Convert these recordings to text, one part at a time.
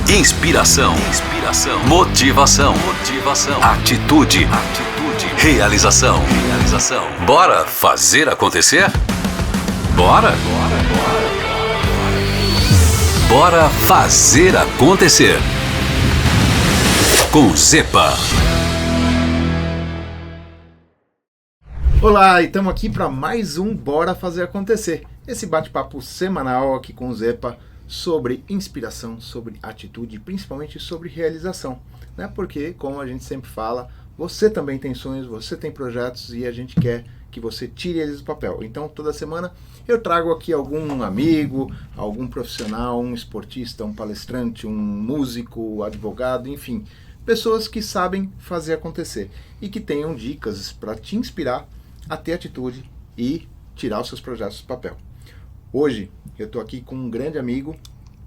Inspiração, motivação, atitude, realização. Bora fazer acontecer? Bora fazer acontecer. Com Zepa. Olá, e estamos aqui para mais um Bora Fazer Acontecer. Esse bate-papo semanal aqui com o Zepa sobre inspiração, sobre atitude e principalmente sobre realização, né? Porque, como a gente sempre fala, você também tem sonhos, você tem projetos e a gente quer que você tire eles do papel. Então, toda semana eu trago aqui algum amigo, algum profissional, um esportista, um palestrante, um músico, advogado, enfim, pessoas que sabem fazer acontecer e que tenham dicas para te inspirar a ter atitude e tirar os seus projetos do papel. Hoje eu estou aqui com um grande amigo,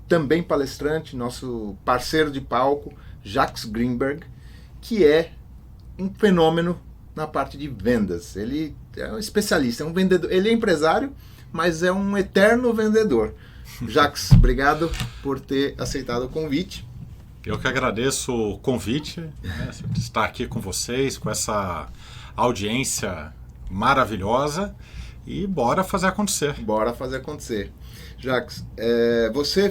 também palestrante, nosso parceiro de palco, Jacques Greenberg, que é um fenômeno na parte de vendas. Ele é um especialista, é um vendedor. Ele é empresário, mas é um eterno vendedor. Jacques, obrigado por ter aceitado o convite. Eu que agradeço o convite, né, de estar aqui com vocês, com essa audiência maravilhosa, e bora fazer acontecer. Bora fazer acontecer. Jacques, você é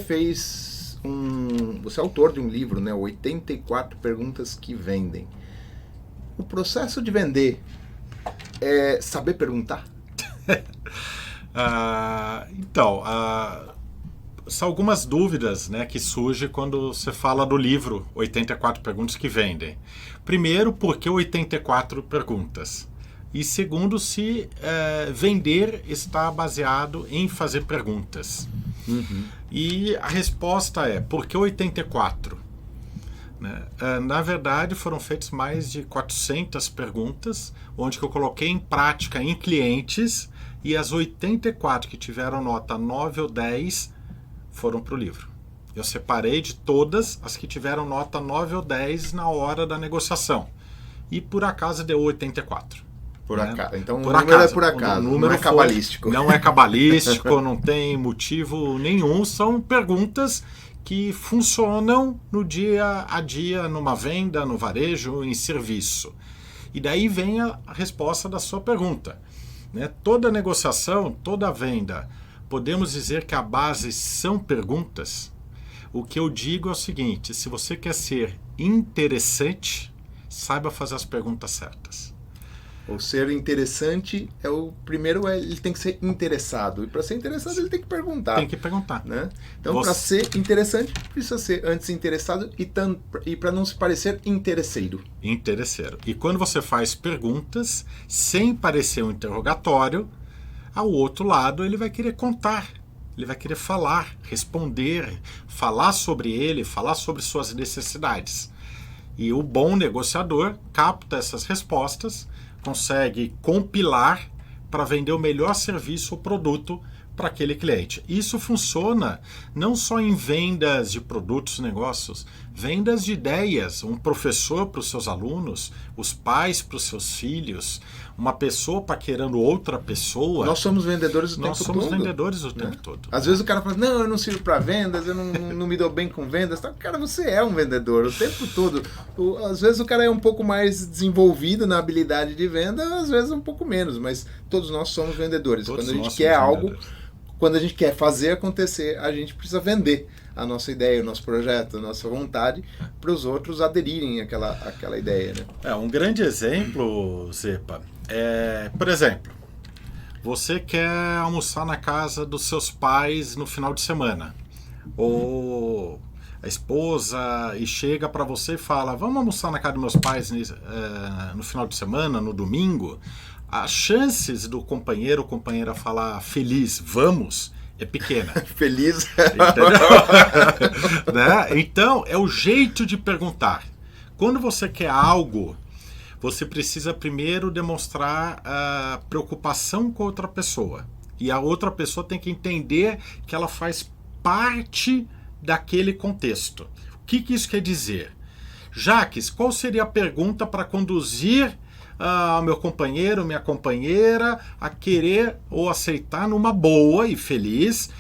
autor de um livro, né? 84 perguntas que vendem. O processo de vender é saber perguntar? São algumas dúvidas, né, que surgem quando você fala do livro 84 perguntas que vendem. Primeiro, por que 84 perguntas? E segundo, se vender está baseado em fazer perguntas. Uhum. E a resposta é, por que 84? Né? Na verdade, foram feitas mais de 400 perguntas, onde que eu coloquei em prática em clientes, e as 84 que tiveram nota 9 ou 10 foram para o livro. Eu separei de todas as que tiveram nota 9 ou 10 na hora da negociação. E por acaso deu 84. Por acaso. Então por o número acaso. é por acaso, O número não é cabalístico. Não é cabalístico, não tem motivo nenhum. São perguntas que funcionam no dia a dia, numa venda, no varejo, em serviço. E daí vem a resposta da sua pergunta. Né? Toda negociação, toda venda, podemos dizer que a base são perguntas? O que eu digo é o seguinte: se você quer ser interessante, saiba fazer as perguntas certas. O ser interessante ele tem que ser interessado. E para ser interessado, ele tem que perguntar. Tem que perguntar. Né? Então, para ser interessante, precisa ser antes interessado e para não se parecer interesseiro. Interesseiro. E quando você faz perguntas, sem parecer um interrogatório, ao outro lado ele vai querer contar. Ele vai querer falar, responder, falar sobre ele, falar sobre suas necessidades. E o bom negociador capta essas respostas, consegue compilar para vender o melhor serviço ou produto para aquele cliente. Isso funciona não só em vendas de produtos e negócios, vendas de ideias, um professor para os seus alunos, os pais para os seus filhos, uma pessoa paquerando outra pessoa. Nós somos vendedores o tempo todo. Nós somos vendedores o tempo todo. Às vezes o cara fala, não, eu não sirvo para vendas, eu não me dou bem com vendas. Cara, você é um vendedor o tempo todo. Às vezes o cara é um pouco mais desenvolvido na habilidade de venda, às vezes um pouco menos, mas todos nós somos vendedores. Quando a gente quer algo, quando a gente quer fazer acontecer, a gente precisa vender a nossa ideia, o nosso projeto, a nossa vontade para os outros aderirem àquela ideia. Né? Um grande exemplo, Zepa, por exemplo, você quer almoçar na casa dos seus pais no final de semana, ou a esposa e chega para você e fala, vamos almoçar na casa dos meus pais no final de semana, no domingo. As chances do companheiro ou companheira falar feliz, vamos, é pequena. Feliz. Entendeu? Né? Então, é o jeito de perguntar. Quando você quer algo, você precisa primeiro demonstrar a preocupação com a outra pessoa. E a outra pessoa tem que entender que ela faz parte daquele contexto. O que isso quer dizer? Jacques, qual seria a pergunta para conduzir meu companheiro, minha companheira a querer ou aceitar numa boa e feliz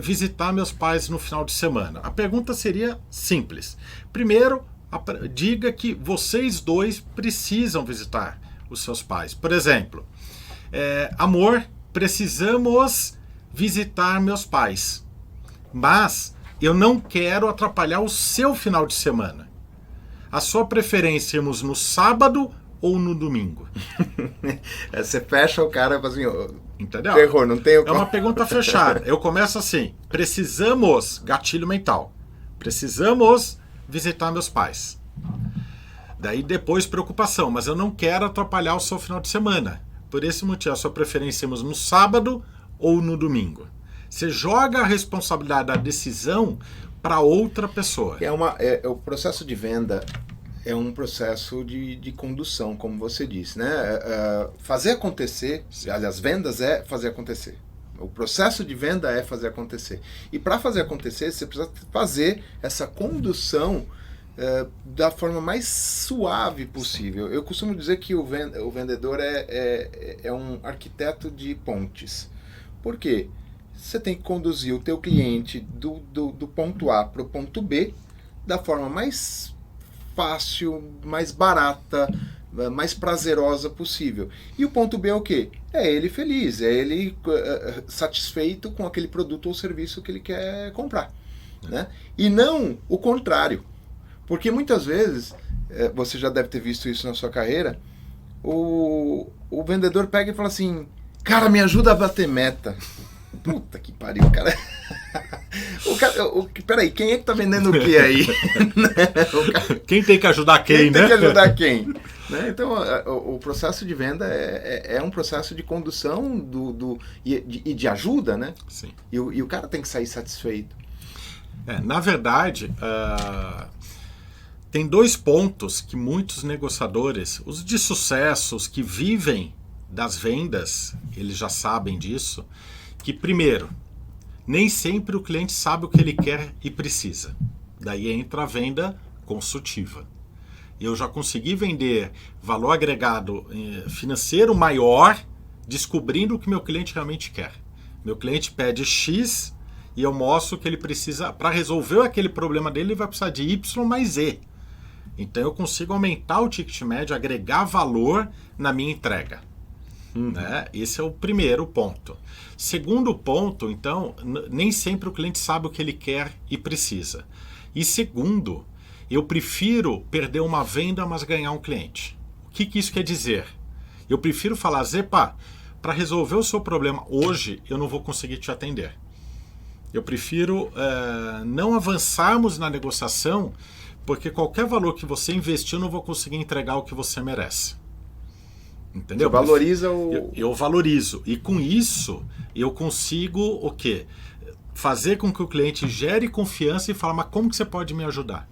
visitar meus pais no final de semana? A pergunta seria simples. Primeiro, diga que vocês dois precisam visitar os seus pais. Por exemplo, amor, precisamos visitar meus pais, mas eu não quero atrapalhar o seu final de semana. A sua preferência é irmos no sábado ou no domingo? Você fecha o cara e fala assim, entendeu? Terror, não tem o... É uma pergunta fechada. Eu começo assim, precisamos, gatilho mental, precisamos visitar meus pais. Daí depois preocupação, mas eu não quero atrapalhar o seu final de semana. Por esse motivo, a sua preferência é irmos no sábado ou no domingo. Você joga a responsabilidade da decisão para outra pessoa. O processo de venda é um processo de condução, como você disse, né? Fazer acontecer, aliás, vendas é fazer acontecer. O processo de venda é fazer acontecer. E para fazer acontecer, você precisa fazer essa condução da forma mais suave possível. Eu costumo dizer que o vendedor é um arquiteto de pontes. Por quê? Você tem que conduzir o teu cliente do ponto A para o ponto B da forma mais fácil, mais barata, mais prazerosa possível. E o ponto B é o quê? É ele feliz, é ele satisfeito com aquele produto ou serviço que ele quer comprar, né? E não o contrário. Porque muitas vezes, você já deve ter visto isso na sua carreira, o vendedor pega e fala assim, cara, me ajuda a bater meta. Puta que pariu, cara. Peraí, quem é que tá vendendo o que aí? Quem tem que ajudar quem, né? Quem tem que ajudar quem? Né? Então, o processo de venda é um processo de condução e de ajuda, né? Sim. E o cara tem que sair satisfeito. Na verdade, tem dois pontos que muitos negociadores, os de sucesso, os que vivem das vendas, eles já sabem disso, que primeiro, nem sempre o cliente sabe o que ele quer e precisa. Daí entra a venda consultiva. Eu já consegui vender valor agregado financeiro maior descobrindo o que meu cliente realmente quer. Meu cliente pede X e eu mostro que ele precisa, para resolver aquele problema dele, ele vai precisar de Y mais Z. Então eu consigo aumentar o ticket médio, agregar valor na minha entrega. Né? Esse é o primeiro ponto. Segundo ponto, então, nem sempre o cliente sabe o que ele quer e precisa. E segundo, eu prefiro perder uma venda, mas ganhar um cliente. O que isso quer dizer? Eu prefiro falar, Zepa, para resolver o seu problema hoje, eu não vou conseguir te atender. Eu prefiro não avançarmos na negociação, porque qualquer valor que você investir, eu não vou conseguir entregar o que você merece. Entendeu? Você valoriza o... Eu valorizo. E com isso, eu consigo o quê? Fazer com que o cliente gere confiança e fale, mas como que você pode me ajudar?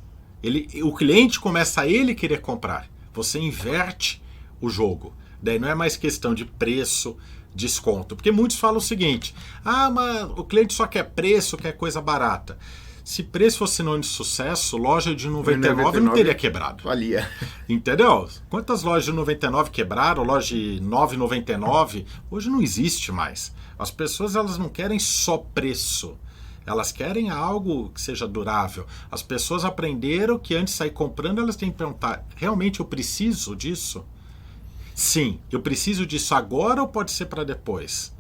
O cliente começa a ele querer comprar. Você inverte o jogo. Daí não é mais questão de preço, desconto. Porque muitos falam o seguinte, mas o cliente só quer preço, quer coisa barata. Se preço fosse sinônimo de sucesso, loja de 99 não teria quebrado. Valia. Entendeu? Quantas lojas de 99 quebraram? Loja de 9,99? Hoje não existe mais. As pessoas elas não querem só preço. Elas querem algo que seja durável. As pessoas aprenderam que antes de sair comprando, elas têm que perguntar, realmente eu preciso disso? Sim, eu preciso disso agora ou pode ser para depois?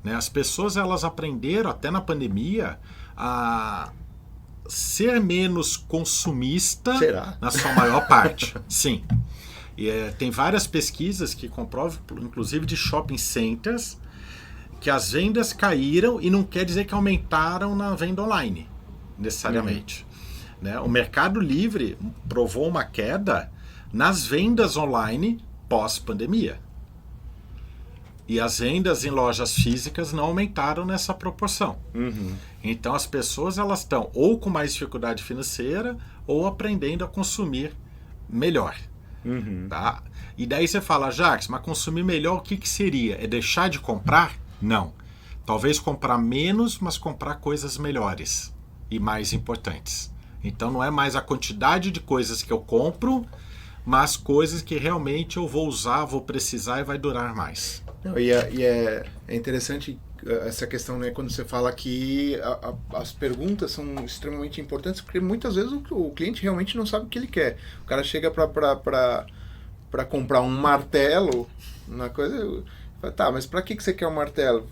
Né? As pessoas elas aprenderam, até na pandemia, a ser menos consumista. Será? Na sua maior parte. Sim. E, tem várias pesquisas que comprovam, inclusive de shopping centers, que as vendas caíram e não quer dizer que aumentaram na venda online, necessariamente. Né? O Mercado Livre provou uma queda nas vendas online pós-pandemia. E as vendas em lojas físicas não aumentaram nessa proporção. Então as pessoas elas estão ou com mais dificuldade financeira ou aprendendo a consumir melhor. Tá? E daí você fala, Jacques, mas consumir melhor o que seria? É deixar de comprar? Não. Talvez comprar menos, mas comprar coisas melhores e mais importantes. Então não é mais a quantidade de coisas que eu compro, mas coisas que realmente eu vou usar, vou precisar e vai durar mais. Não, e é interessante essa questão, né, quando você fala que as perguntas são extremamente importantes, porque muitas vezes o cliente realmente não sabe o que ele quer. O cara chega para comprar um martelo, uma coisa, fala, tá, mas para que você quer um martelo?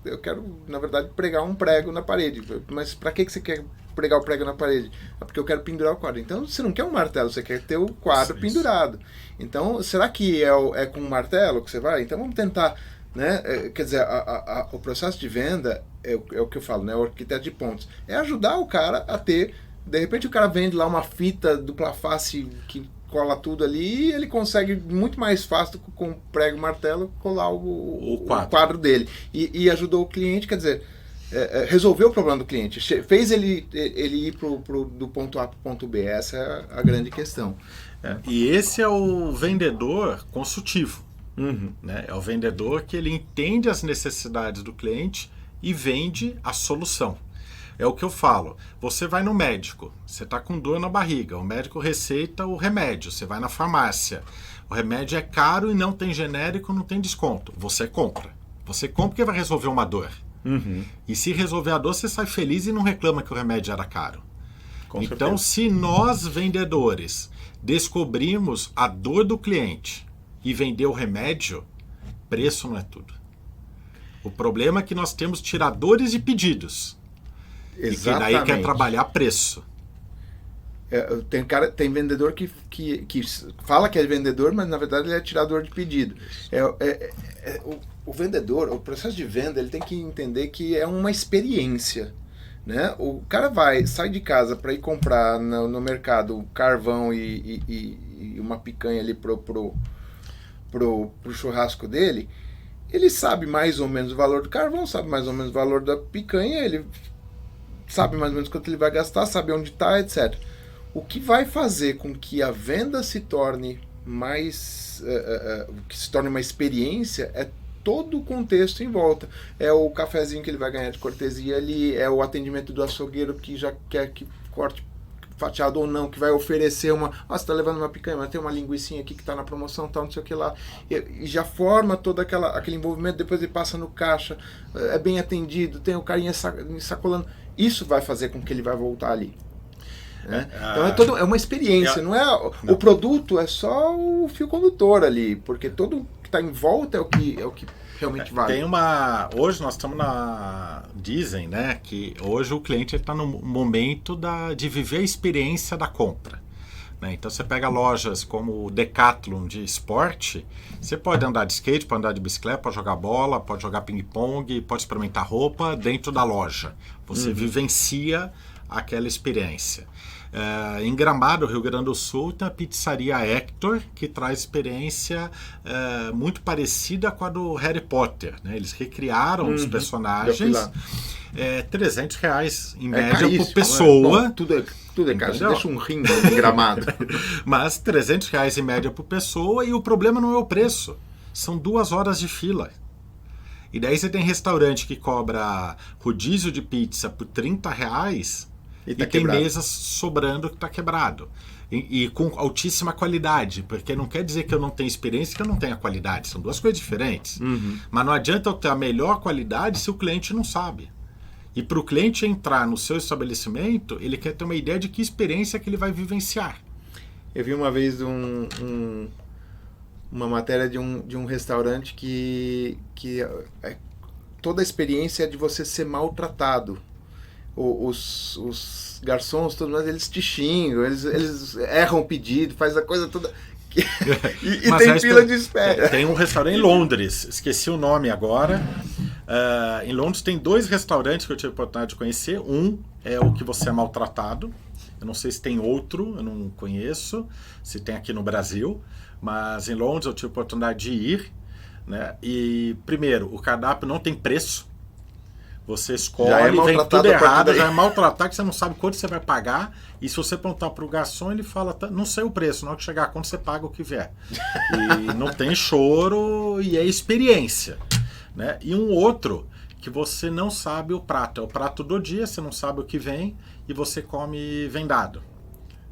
Eu quero, na verdade, pregar um prego na parede. Mas para que você quer pregar o prego na parede? É porque eu quero pendurar o quadro. Então, você não quer um martelo, você quer ter o quadro pendurado. Então, será que é com um martelo que você vai? Então, vamos tentar, né? Quer dizer, o processo de venda é o que eu falo, né? O arquiteto de pontos. É ajudar o cara a ter... De repente, o cara vende lá uma fita dupla face que cola tudo ali e ele consegue muito mais fácil com prego e martelo colar o quadro dele. E ajudou o cliente, quer dizer, resolveu o problema do cliente, fez ele ir do ponto A para o ponto B. Essa é a grande questão. E esse é o vendedor consultivo. Né? É o vendedor que ele entende as necessidades do cliente e vende a solução. É o que eu falo. Você vai no médico, você está com dor na barriga, o médico receita o remédio, você vai na farmácia. O remédio é caro e não tem genérico, não tem desconto. Você compra. Você compra porque vai resolver uma dor. E se resolver a dor, você sai feliz e não reclama que o remédio era caro. Então, se nós, vendedores, descobrimos a dor do cliente e vender o remédio, preço não é tudo. O problema é que nós temos tiradores de pedidos. Exatamente. E que daí quer trabalhar preço. Tem vendedor que fala que é vendedor, mas na verdade ele é tirador de pedido. O vendedor, o processo de venda, ele tem que entender que é uma experiência. Né? O cara sai de casa para ir comprar no mercado carvão e uma picanha ali pro churrasco dele. Ele sabe mais ou menos o valor do carvão, sabe mais ou menos o valor da picanha, ele sabe mais ou menos quanto ele vai gastar, sabe onde está, etc. O que vai fazer com que a venda se torne que se torne uma experiência é todo o contexto em volta. É o cafezinho que ele vai ganhar de cortesia ali, é o atendimento do açougueiro que já quer que corte fatiado ou não, que vai oferecer você está levando uma picanha, mas tem uma linguicinha aqui que está na promoção, tal, não sei o que lá, e já forma todo aquele envolvimento, depois ele passa no caixa, é bem atendido, tem o carinha sacolando. Isso vai fazer com que ele vai voltar ali. Né? Então é uma experiência, não. O produto é só o fio condutor ali, porque todo que está em volta é o que realmente vale. Hoje nós estamos dizem, né, que hoje o cliente está no momento de viver a experiência da compra. Né? Então você pega lojas como o Decathlon de esporte, você pode andar de skate, pode andar de bicicleta, pode jogar bola, pode jogar ping-pong, pode experimentar roupa dentro da loja. Você vivencia aquela experiência. Em Gramado, Rio Grande do Sul, tem a pizzaria Hector, que traz experiência muito parecida com a do Harry Potter. Né? Eles recriaram os personagens. R$300 em média por pessoa. Bom, tudo é caro, você deixa um rim em Gramado. Mas R$300 em média por pessoa, e o problema não é o preço. São 2 horas de fila. E daí você tem restaurante que cobra rodízio de pizza por R$30 e tem mesas sobrando que está quebrado. E com altíssima qualidade, porque não quer dizer que eu não tenho experiência, que eu não tenho a qualidade. São 2 coisas diferentes. Mas não adianta eu ter a melhor qualidade se o cliente não sabe. E para o cliente entrar no seu estabelecimento, ele quer ter uma ideia de que experiência que ele vai vivenciar. Eu vi uma vez uma matéria de um restaurante que toda a experiência é de você ser maltratado. Os garçons, tudo mais, eles te xingam, eles erram o pedido, faz a coisa toda... e tem fila de espera. Tem um restaurante em Londres, esqueci o nome agora. Em Londres tem 2 restaurantes que eu tive a oportunidade de conhecer. Um é o que você é maltratado. Eu não sei se tem outro, eu não conheço, se tem aqui no Brasil. Mas em Londres eu tive a oportunidade de ir. Né? E, primeiro, o cardápio não tem preço. Você escolhe, vem tudo errado, já é maltratado, que você não sabe quanto você vai pagar. E se você perguntar para o garçom, ele fala, não sei o preço, na hora que chegar a conta você paga o que vier. E não tem choro, e é experiência. Né? E um outro, que você não sabe o prato. É o prato do dia, você não sabe o que vem, e você come vendado.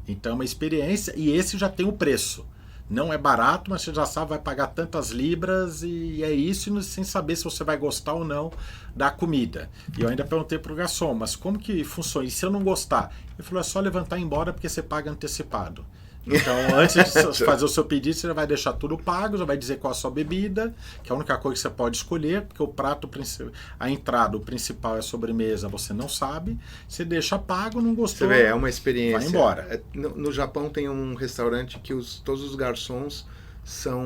Então é uma experiência, e esse já tem o preço. Não é barato, mas você já sabe, vai pagar tantas libras e é isso, sem saber se você vai gostar ou não da comida. E eu ainda perguntei pro garçom, mas como que funciona? E se eu não gostar? Ele falou, é só levantar e ir embora porque você paga antecipado. Então, antes de fazer o seu pedido, você já vai deixar tudo pago, já vai dizer qual a sua bebida, que é a única coisa que você pode escolher, porque o prato principal, a entrada, o principal é a sobremesa, você não sabe. Você deixa pago, não gostou. Você vê, é uma experiência. Vai embora. No Japão tem um restaurante que todos os garçons são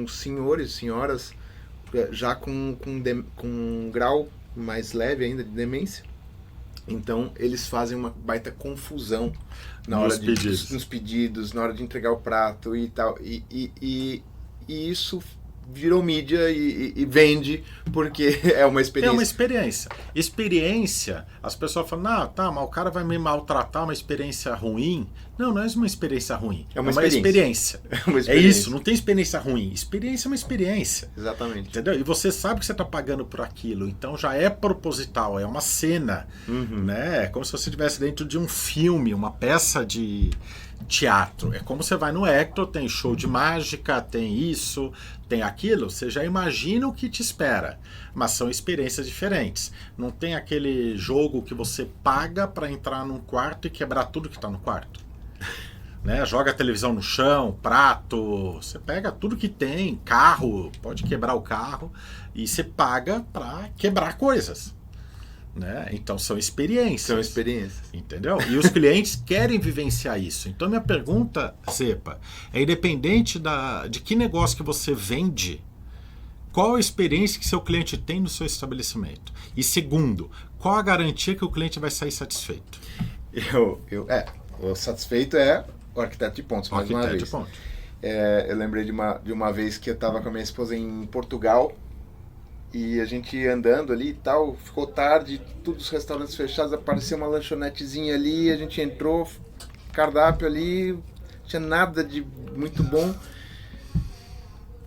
senhores, senhoras, já com um grau mais leve ainda de demência. Então, eles fazem uma baita confusão na hora nos pedidos, na hora de entregar o prato e tal. E isso virou mídia e vende porque é uma experiência. É uma experiência. Experiência, as pessoas falam, mas o cara vai me maltratar, uma experiência ruim. Não é uma experiência ruim. É uma experiência. É isso, não tem experiência ruim. Experiência é uma experiência. Exatamente. Entendeu? E você sabe que você está pagando por aquilo, então já é proposital, é uma cena. Né? É como se você estivesse dentro de um filme, uma peça de teatro. É como você vai no Hector, tem show de mágica, tem isso, tem aquilo, você já imagina o que te espera. Mas são experiências diferentes. Não tem aquele jogo que você paga para entrar num quarto e quebrar tudo que está no quarto. Né? Joga a televisão no chão, prato, você pega tudo que tem, carro, pode quebrar o carro, e você paga para quebrar coisas. Né? Então são experiências. São experiências. Entendeu? E os clientes querem vivenciar isso. Então minha pergunta, Zepa, é independente de que negócio que você vende, qual a experiência que seu cliente tem no seu estabelecimento? E segundo, qual a garantia que o cliente vai sair satisfeito? O satisfeito é o arquiteto de pontos, mais uma vez. Eu lembrei de uma vez que eu estava com a minha esposa em Portugal e a gente andando ali e tal, ficou tarde, todos os restaurantes fechados, apareceu uma lanchonetezinha ali, a gente entrou, cardápio ali, não tinha nada de muito bom.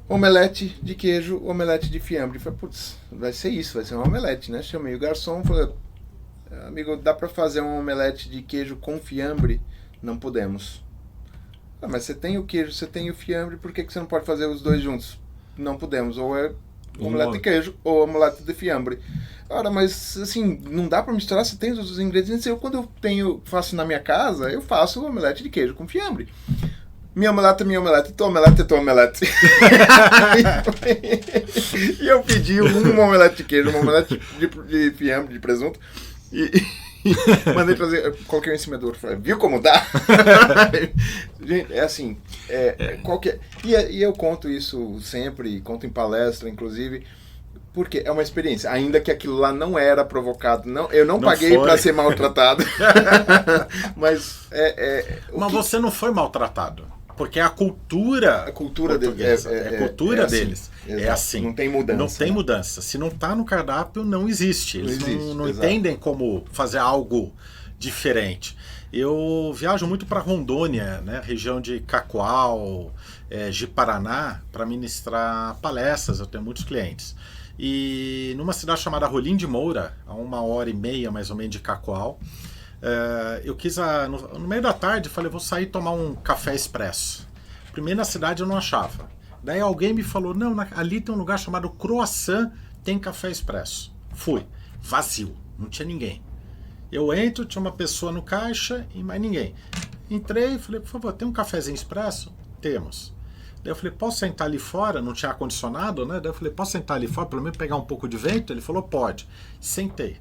Omelete de queijo, omelete de fiambre. Falei, putz, vai ser isso, vai ser um omelete, né? Chamei o garçom, falei, amigo, dá pra fazer um omelete de queijo com fiambre? Não podemos. Mas você tem o queijo, você tem o fiambre, por que você não pode fazer os dois juntos? Não podemos, ou é omelete de queijo ou omelete de fiambre. Ora, mas assim, não dá pra misturar, você tem os outros ingredientes. Quando eu faço na minha casa, eu faço omelete de queijo com fiambre. Minha omelete é minha omelete, tua omelete é tua omelete. E eu pedi uma omelete de queijo, uma omelete de fiambre, de presunto, e mandei trazer, coloquei em cima do outro, falei, viu como dá? Gente, é assim, e eu conto isso sempre, conto em palestra, inclusive, porque é uma experiência, ainda que aquilo lá não era provocado, eu não paguei para ser maltratado, mas mas você não foi maltratado. Porque é a cultura portuguesa, é a cultura deles. Assim, é assim. Não tem mudança. Não tem mudança. Se não está no cardápio, não existe. Eles não entendem como fazer algo diferente. Eu viajo muito para Rondônia, né, região de Cacoal, de Paraná, para ministrar palestras. Eu tenho muitos clientes. E numa cidade chamada Rolim de Moura, a 1h30 mais ou menos de Cacoal, eu quis, no meio da tarde, falei, vou sair tomar um café expresso. Primeiro na cidade eu não achava. Daí alguém me falou, não, ali tem um lugar chamado Croissant, tem café expresso. Fui, vazio, não tinha ninguém. Eu entro, tinha uma pessoa no caixa e mais ninguém. Entrei e falei, por favor, tem um cafezinho expresso? Temos. Daí eu falei, posso sentar ali fora? Não tinha ar-condicionado, né? Daí eu falei, posso sentar ali fora, pelo menos pegar um pouco de vento? Ele falou, pode. Sentei.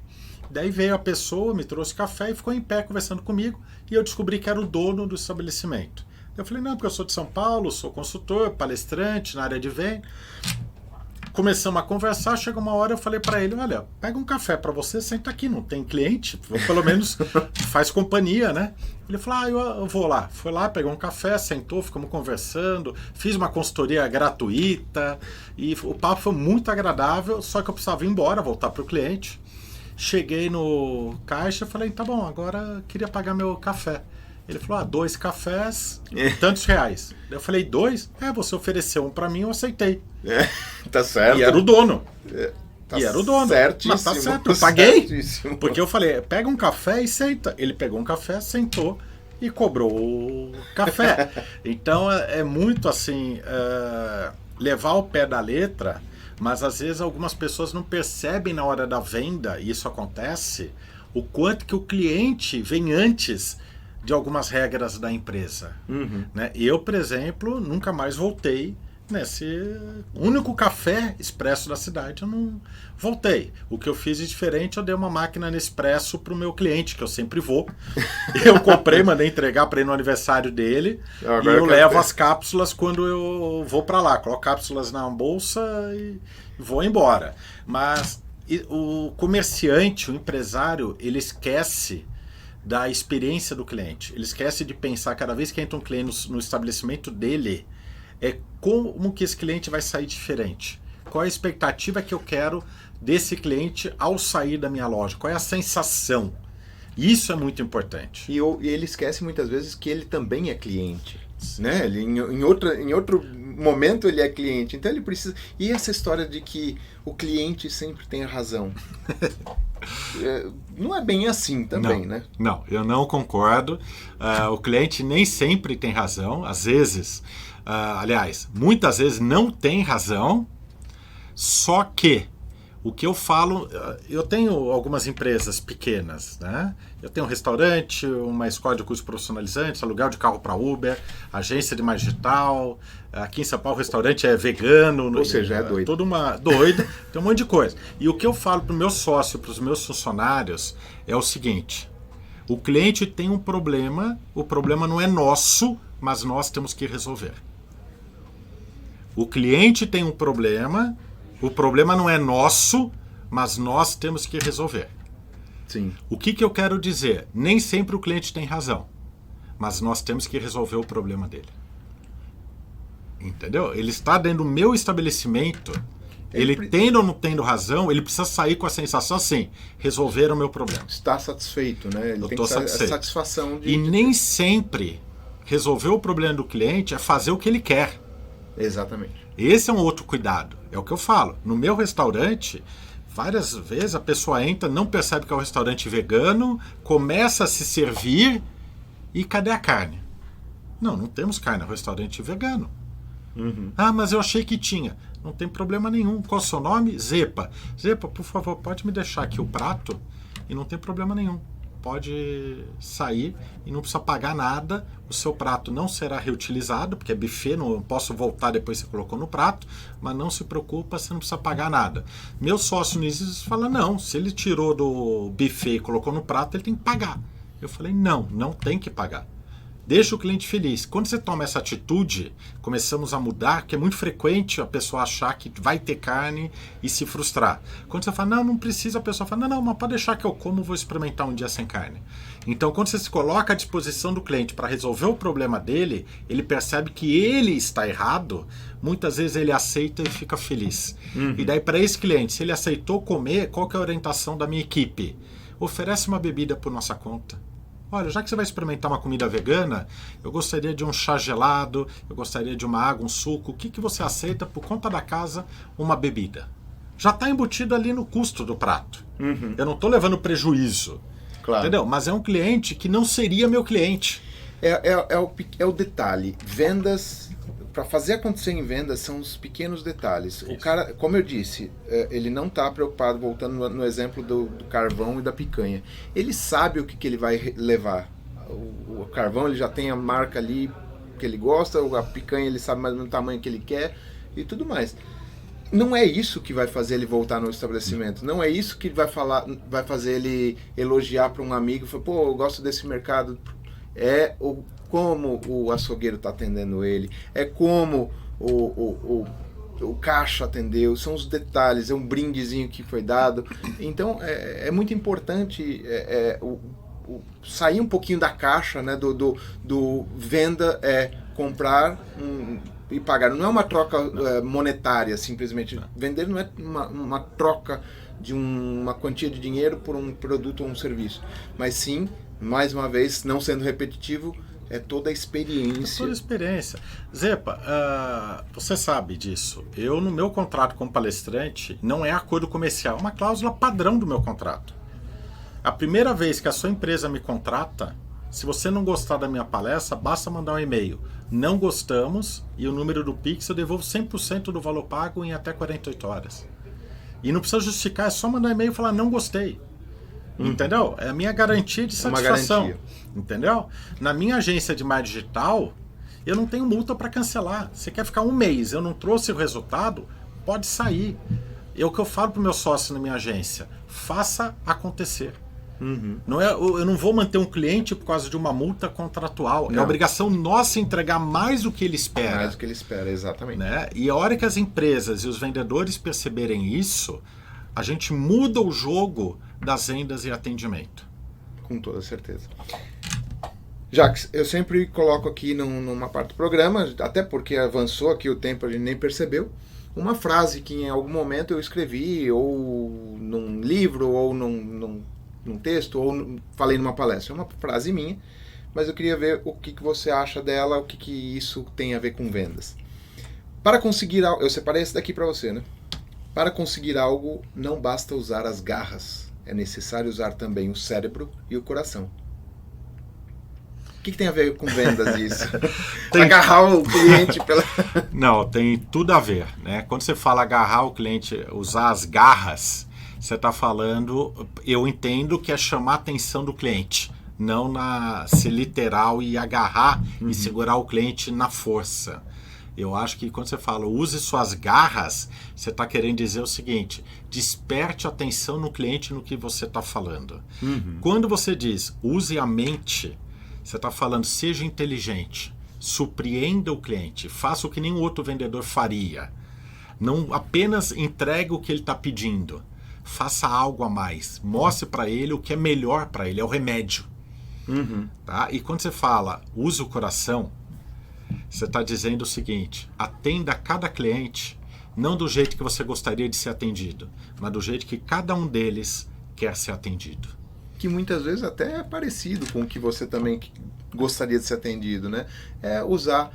Daí veio a pessoa, me trouxe café e ficou em pé conversando comigo e eu descobri que era o dono do estabelecimento. Eu falei, não, porque eu sou de São Paulo, sou consultor, palestrante na área de venda. Começamos a conversar, chegou uma hora eu falei para ele, olha, pega um café para você, senta aqui, não tem cliente, pelo menos faz companhia, né? Ele falou, eu vou lá. Foi lá, pegou um café, sentou, ficamos conversando, fiz uma consultoria gratuita e o papo foi muito agradável, só que eu precisava ir embora, voltar para o cliente. Cheguei no caixa e falei, tá bom, agora eu queria pagar meu café. Ele falou, 2 cafés, tantos reais. Eu falei, 2? Você ofereceu um pra mim, eu aceitei. Tá certo. E era o dono. Era o dono. Certíssimo. Mas tá certo, eu paguei. Certíssimo. Porque eu falei, pega um café e senta. Ele pegou um café, sentou e cobrou o café. Então é muito assim, levar ao pé da letra, mas às vezes algumas pessoas não percebem na hora da venda, e isso acontece, o quanto que o cliente vem antes de algumas regras da empresa. Né? Eu, por exemplo, nunca mais voltei nesse único café expresso da cidade, eu não voltei. O que eu fiz de diferente, eu dei uma máquina Nespresso para o meu cliente, que eu sempre vou. Eu comprei, mandei entregar para ele no aniversário dele, e eu levo as cápsulas quando eu vou para lá. Coloco cápsulas na bolsa e vou embora. Mas o comerciante, o empresário, ele esquece da experiência do cliente. Ele esquece de pensar, cada vez que entra um cliente no estabelecimento dele, como que esse cliente vai sair diferente. Qual é a expectativa que eu quero desse cliente ao sair da minha loja? Qual é a sensação? Isso é muito importante. E ele esquece muitas vezes que ele também é cliente. Né? Ele, em outro momento ele é cliente. Então ele precisa... E essa história de que o cliente sempre tem a razão? Não é bem assim também, né? Não, eu não concordo. O cliente nem sempre tem razão. Às vezes... aliás, muitas vezes não tem razão, só que o que eu falo, eu tenho algumas empresas pequenas, né? Eu tenho um restaurante, uma escola de cursos profissionalizantes, aluguel de carro para Uber, agência de marketing digital, aqui em São Paulo o restaurante é vegano. Ou seja, é doido. Toda uma doida, tem um monte de coisa. E o que eu falo para o meu sócio, para os meus funcionários, é o seguinte: o cliente tem um problema, o problema não é nosso, mas nós temos que resolver. O cliente tem um problema, o problema não é nosso, mas nós temos que resolver. Sim. O que eu quero dizer? Nem sempre o cliente tem razão, mas nós temos que resolver o problema dele. Entendeu? Ele está dentro do meu estabelecimento, ele tendo ou não tendo razão, ele precisa sair com a sensação assim, resolver o meu problema. Está satisfeito, né? Ele eu tem estou satisfeito. A satisfação de... E nem sempre resolver o problema do cliente é fazer o que ele quer. Exatamente. Esse é um outro cuidado. É o que eu falo. No meu restaurante, várias vezes a pessoa entra, não percebe que é um restaurante vegano, começa a se servir e cadê a carne? Não temos carne, é um restaurante vegano. Ah, mas eu achei que tinha. Não tem problema nenhum. Qual é o seu nome? Zepa. Zepa, por favor, pode me deixar aqui o prato? E não tem problema nenhum. Pode sair e não precisa pagar nada. O seu prato não será reutilizado, porque é buffet, não posso voltar depois que você colocou no prato, mas não se preocupa, você não precisa pagar nada. Meu sócio nisso fala, não, se ele tirou do buffet e colocou no prato, ele tem que pagar. Eu falei, não tem que pagar. Deixa o cliente feliz. Quando você toma essa atitude, começamos a mudar, que é muito frequente a pessoa achar que vai ter carne e se frustrar. Quando você fala, não precisa, a pessoa fala, não, mas pode deixar que eu como, vou experimentar um dia sem carne. Então, quando você se coloca à disposição do cliente para resolver o problema dele, ele percebe que ele está errado, muitas vezes ele aceita e fica feliz. E daí, para esse cliente, se ele aceitou comer, qual que é a orientação da minha equipe? Oferece uma bebida por nossa conta. Olha, já que você vai experimentar uma comida vegana, eu gostaria de um chá gelado, eu gostaria de uma água, um suco. O que você aceita por conta da casa, uma bebida? Já está embutido ali no custo do prato. Eu não estou levando prejuízo. Claro. Entendeu? Mas é um cliente que não seria meu cliente. É o detalhe. Vendas... Para fazer acontecer em vendas são os pequenos detalhes. Isso. O cara, como eu disse, ele não está preocupado, voltando no exemplo do carvão e da picanha. Ele sabe o que ele vai levar. O carvão, ele já tem a marca ali que ele gosta, a picanha ele sabe mais ou menos o tamanho que ele quer e tudo mais. Não é isso que vai fazer ele voltar no estabelecimento. Não é isso que vai fazer ele elogiar para um amigo. Falar, pô, eu gosto desse mercado. Como o açougueiro está atendendo ele, como o caixa atendeu, são os detalhes, é um brindezinho que foi dado. Então é muito importante sair um pouquinho da caixa, né, do venda comprar e pagar. Não é uma troca monetária, simplesmente. Vender não é uma troca de uma quantia de dinheiro por um produto ou um serviço, mas sim, mais uma vez, não sendo repetitivo, é toda a experiência. Toda a experiência. Zepa, você sabe disso. Eu, no meu contrato como palestrante, não é acordo comercial, é uma cláusula padrão do meu contrato. A primeira vez que a sua empresa me contrata, Se você não gostar da minha palestra, basta mandar um e-mail. Não gostamos, e o número do Pix eu devolvo 100% do valor pago em até 48 horas. E não precisa justificar, é só mandar um e-mail e falar não gostei. Entendeu? É a minha garantia de satisfação. Uma garantia. Entendeu? Na minha agência de marketing digital, eu não tenho multa para cancelar. Você quer ficar um mês, eu não trouxe o resultado, pode sair. É o que eu falo para o meu sócio na minha agência. Faça acontecer. Não é, eu não vou manter um cliente por causa de uma multa contratual. Não. É obrigação nossa entregar mais do que ele espera. Mais do que ele espera, exatamente. Né? E a hora que as empresas e os vendedores perceberem isso, a gente muda o jogo das vendas e atendimento. Com toda certeza. Jacques, eu sempre coloco aqui numa parte do programa, até porque avançou aqui o tempo, a gente nem percebeu, uma frase que em algum momento eu escrevi, ou num livro, ou num texto, ou falei numa palestra. É uma frase minha, mas eu queria ver o que você acha dela, o que isso tem a ver com vendas. Para conseguir algo, eu separei esse daqui para você, né? Para conseguir algo, não basta usar as garras, é necessário usar também o cérebro e o coração. O que tem a ver com vendas isso? Agarrar o cliente pela... Não, tem tudo a ver, né? Quando você fala agarrar o cliente, usar as garras, você está falando, eu entendo que é chamar a atenção do cliente, não ser literal e agarrar e segurar o cliente na força. Eu acho que quando você fala use suas garras, você está querendo dizer o seguinte, desperte a atenção no cliente no que você está falando. Quando você diz use a mente, você está falando seja inteligente, surpreenda o cliente, faça o que nenhum outro vendedor faria. Não apenas entregue o que ele está pedindo. Faça algo a mais. Mostre para ele o que é melhor para ele. É o remédio. Tá? E quando você fala use o coração, você está dizendo o seguinte, atenda cada cliente não do jeito que você gostaria de ser atendido, mas do jeito que cada um deles quer ser atendido. Que muitas vezes até é parecido com o que você também gostaria de ser atendido, né? É usar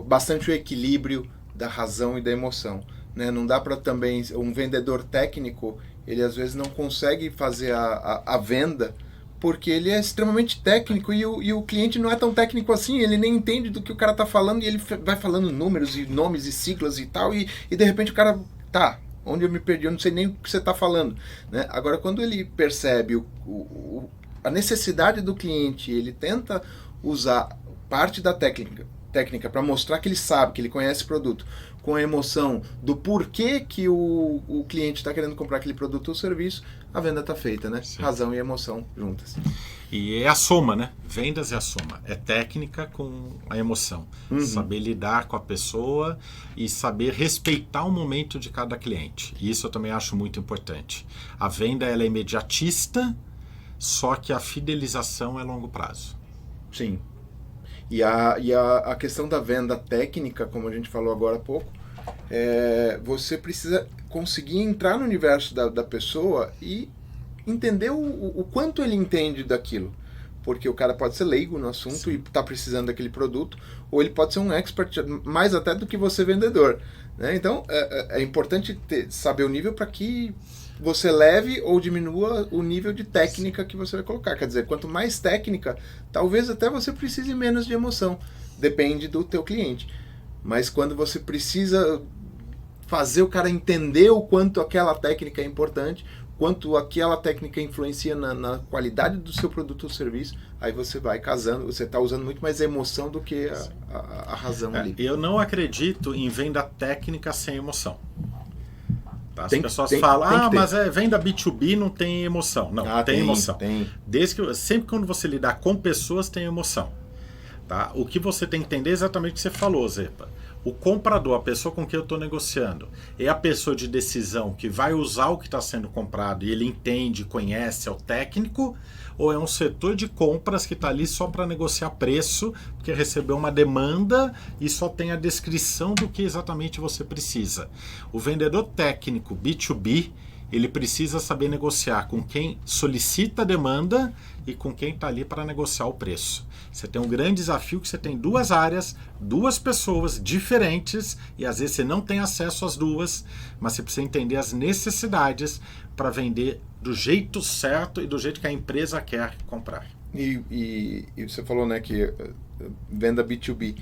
bastante o equilíbrio da razão e da emoção, né? Não dá para também, um vendedor técnico, ele às vezes não consegue fazer a venda porque ele é extremamente técnico e o cliente não é tão técnico assim, ele nem entende do que o cara está falando e ele vai falando números e nomes e siglas e tal, e de repente o cara, tá, onde eu me perdi, eu não sei nem o que você está falando, né? Agora, quando ele percebe a necessidade do cliente, ele tenta usar parte da técnica para mostrar que ele sabe, que ele conhece o produto, com a emoção do porquê que o cliente está querendo comprar aquele produto ou serviço, a venda está feita, né? Sim. Razão e emoção juntas. E é a soma, né? Vendas é a soma. É técnica com a emoção. Saber lidar com a pessoa e saber respeitar o momento de cada cliente. E isso eu também acho muito importante. A venda ela é imediatista, só que a fidelização é a longo prazo. Sim. E a questão da venda técnica, como a gente falou agora há pouco, você precisa conseguir entrar no universo da pessoa e entender o quanto ele entende daquilo. Porque o cara pode ser leigo no assunto Sim. e está precisando daquele produto, ou ele pode ser um expert, mais até do que você vendedor, né? Então, é importante saber o nível para que você leve ou diminua o nível de técnica que você vai colocar. Quer dizer, quanto mais técnica, talvez até você precise menos de emoção. Depende do teu cliente. Mas quando você precisa fazer o cara entender o quanto aquela técnica é importante, quanto aquela técnica influencia na qualidade do seu produto ou serviço, aí você vai casando, você está usando muito mais emoção do que a razão ali. Eu não acredito em venda técnica sem emoção. Tá? As pessoas falam, mas venda B2B não tem emoção. Não, tem emoção. Tem. Sempre quando você lidar com pessoas, tem emoção. Tá? O que você tem que entender é exatamente o que você falou, Zepa. O comprador, a pessoa com quem eu estou negociando, é a pessoa de decisão que vai usar o que está sendo comprado e ele entende, conhece, é o técnico, ou é um setor de compras que está ali só para negociar preço, porque recebeu uma demanda e só tem a descrição do que exatamente você precisa. O vendedor técnico B2B, ele precisa saber negociar com quem solicita a demanda e com quem está ali para negociar o preço. Você tem um grande desafio que você tem duas áreas, duas pessoas diferentes e às vezes você não tem acesso às duas, mas você precisa entender as necessidades para vender do jeito certo e do jeito que a empresa quer comprar. E você falou, né, que venda B2B.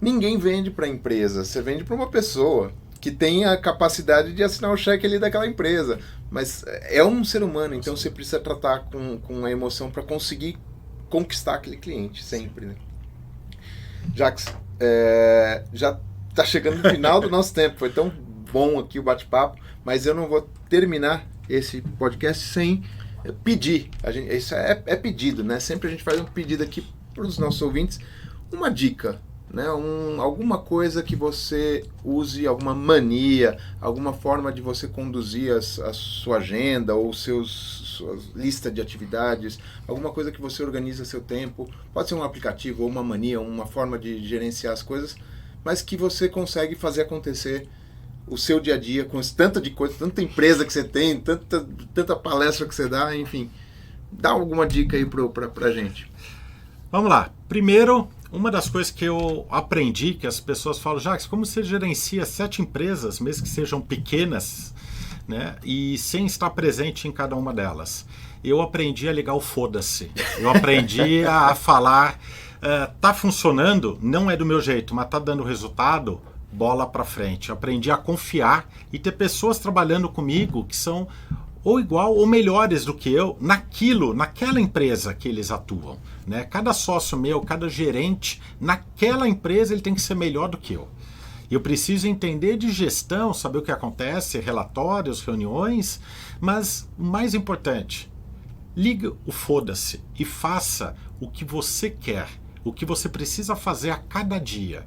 Ninguém vende para a empresa, você vende para uma pessoa que tem a capacidade de assinar o cheque ali daquela empresa. Mas é um ser humano, então você precisa tratar com a emoção para conseguir conquistar aquele cliente, sempre, né? Jacques, já está chegando no final do nosso tempo. Foi tão bom aqui o bate-papo, mas eu não vou terminar esse podcast sem pedir. Isso é pedido, né? Sempre a gente faz um pedido aqui para os nossos ouvintes, uma dica, né? Alguma coisa que você use, alguma mania, alguma forma de você conduzir a sua agenda ou sua lista de atividades, alguma coisa que você organiza seu tempo, pode ser um aplicativo ou uma mania, uma forma de gerenciar as coisas, mas que você consegue fazer acontecer o seu dia a dia com esse tanto de coisa, tanta empresa que você tem, tanta palestra que você dá, enfim. Dá alguma dica aí pra gente. Vamos lá. Primeiro, uma das coisas que eu aprendi, que as pessoas falam, Jacques, como você gerencia 7 empresas, mesmo que sejam pequenas, né, e sem estar presente em cada uma delas? Eu aprendi a ligar o foda-se. Eu aprendi a falar, tá funcionando, não é do meu jeito, mas tá dando resultado, bola pra frente. Eu aprendi a confiar e ter pessoas trabalhando comigo que são ou igual ou melhores do que eu naquela empresa que eles atuam, né? Cada sócio meu, cada gerente naquela empresa, ele tem que ser melhor do que eu. Eu preciso entender de gestão, saber o que acontece, relatórios, reuniões, mas o mais importante, ligue o foda-se e faça o que você quer, o que você precisa fazer a cada dia.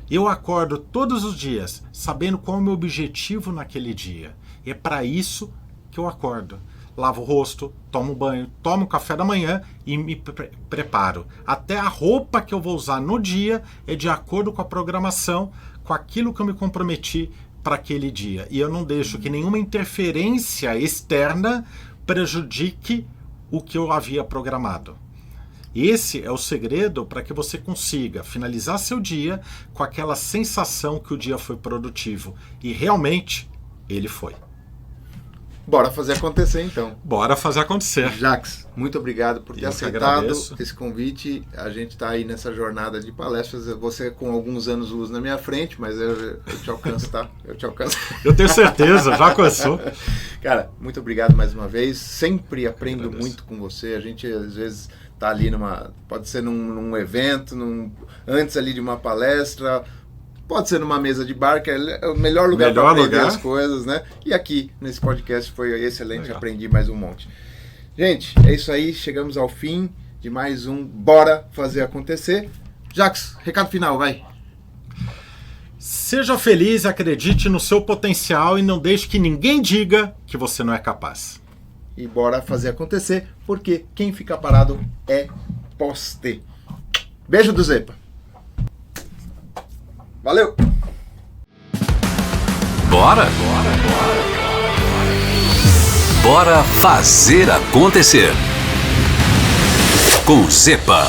Eu acordo todos os dias sabendo qual é o meu objetivo naquele dia. E é para isso que eu acordo. Lavo o rosto, tomo banho, tomo café da manhã e me preparo. Até a roupa que eu vou usar no dia é de acordo com a programação, com aquilo que eu me comprometi para aquele dia. E eu não deixo que nenhuma interferência externa prejudique o que eu havia programado. Esse é o segredo para que você consiga finalizar seu dia com aquela sensação que o dia foi produtivo. E realmente, ele foi. Bora fazer acontecer, então. Bora fazer acontecer. Jacques, muito obrigado por ter aceitado esse convite. A gente está aí nessa jornada de palestras. Você com alguns anos luz na minha frente, mas eu te alcanço, tá? Eu te alcanço. Eu tenho certeza, já alcançou. Cara, muito obrigado mais uma vez. Sempre aprendo muito com você. A gente, às vezes, tá ali pode ser num evento, antes ali de uma palestra, pode ser numa mesa de bar, que é o melhor lugar para aprender as coisas, né? E aqui, nesse podcast, foi excelente, legal. Aprendi mais um monte. Gente, é isso aí, chegamos ao fim de mais um Bora Fazer Acontecer. Jacques, recado final, vai. Seja feliz, acredite no seu potencial e não deixe que ninguém diga que você não é capaz. E bora fazer acontecer, porque quem fica parado é poste. Beijo do Zepa. Valeu! Bora fazer acontecer com Zepa.